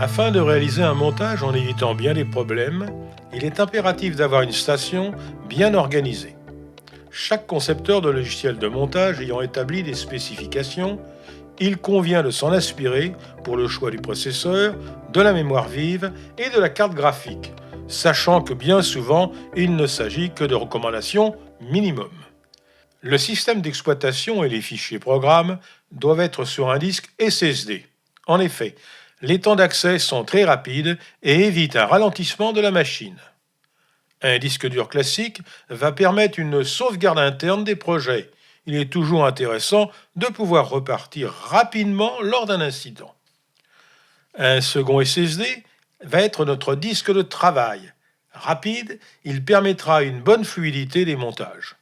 Afin de réaliser un montage en évitant bien les problèmes, il est impératif d'avoir une station bien organisée. Chaque concepteur de logiciel de montage ayant établi des spécifications, il convient de s'en inspirer pour le choix du processeur, de la mémoire vive et de la carte graphique, sachant que bien souvent, il ne s'agit que de recommandations minimum. Le système d'exploitation et les fichiers programmes doivent être sur un disque SSD. En effet, les temps d'accès sont très rapides et évitent un ralentissement de la machine. Un disque dur classique va permettre une sauvegarde interne des projets. Il est toujours intéressant de pouvoir repartir rapidement lors d'un incident. Un second SSD va être notre disque de travail. Rapide, il permettra une bonne fluidité des montages.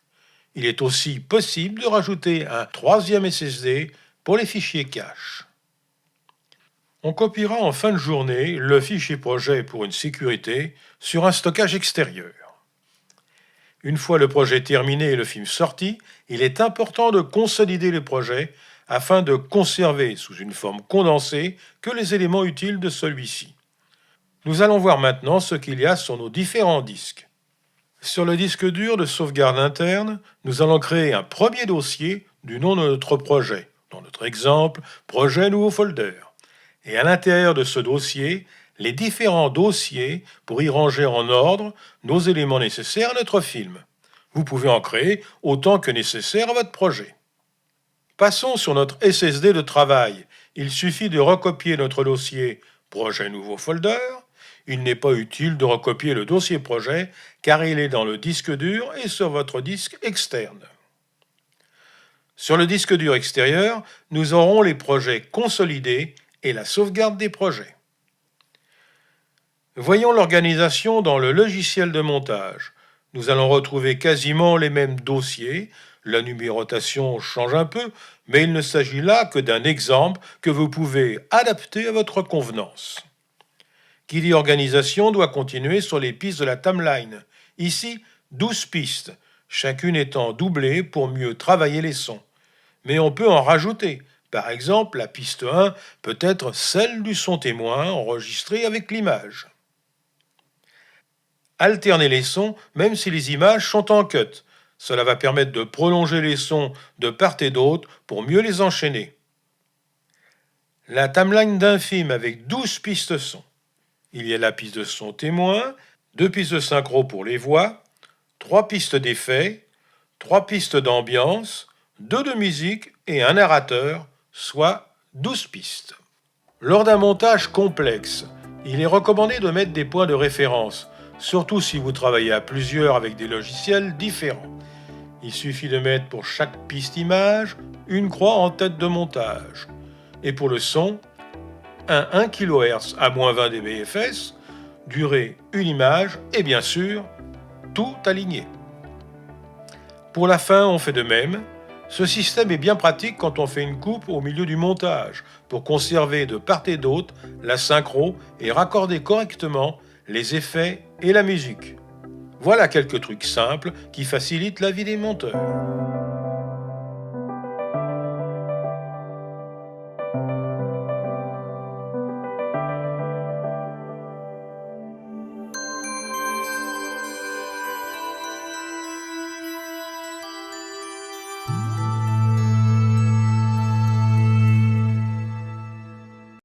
Il est aussi possible de rajouter un troisième SSD pour les fichiers cache. On copiera en fin de journée le fichier projet pour une sécurité sur un stockage extérieur. Une fois le projet terminé et le film sorti, il est important de consolider le projet afin de conserver sous une forme condensée que les éléments utiles de celui-ci. Nous allons voir maintenant ce qu'il y a sur nos différents disques. Sur le disque dur de sauvegarde interne, nous allons créer un premier dossier du nom de notre projet, dans notre exemple, projet nouveau folder. Et à l'intérieur de ce dossier, les différents dossiers pour y ranger en ordre nos éléments nécessaires à notre film. Vous pouvez en créer autant que nécessaire à votre projet. Passons sur notre SSD de travail. Il suffit de recopier notre dossier projet nouveau folder. Il n'est pas utile de recopier le dossier projet car il est dans le disque dur et sur votre disque externe. Sur le disque dur extérieur, nous aurons les projets consolidés et la sauvegarde des projets. Voyons l'organisation dans le logiciel de montage. Nous allons retrouver quasiment les mêmes dossiers. La numérotation change un peu, mais il ne s'agit là que d'un exemple que vous pouvez adapter à votre convenance. Qui dit organisation doit continuer sur les pistes de la timeline. Ici, 12 pistes, chacune étant doublée pour mieux travailler les sons. Mais on peut en rajouter. Par exemple, la piste 1 peut être celle du son témoin enregistré avec l'image. Alterner les sons, même si les images sont en cut. Cela va permettre de prolonger les sons de part et d'autre pour mieux les enchaîner. La timeline d'un film avec 12 pistes son. Il y a la piste de son témoin, 2 pistes de synchro pour les voix, 3 pistes d'effets, 3 pistes d'ambiance, 2 de musique et un narrateur, soit 12 pistes. Lors d'un montage complexe, il est recommandé de mettre des points de référence, surtout si vous travaillez à plusieurs avec des logiciels différents. Il suffit de mettre pour chaque piste image une croix en tête de montage. Et pour le son, un 1 kHz à -20 dBFS, durée une image et bien sûr, tout aligné. Pour la fin, on fait de même. Ce système est bien pratique quand on fait une coupe au milieu du montage pour conserver de part et d'autre la synchro et raccorder correctement les effets et la musique. Voilà quelques trucs simples qui facilitent la vie des monteurs.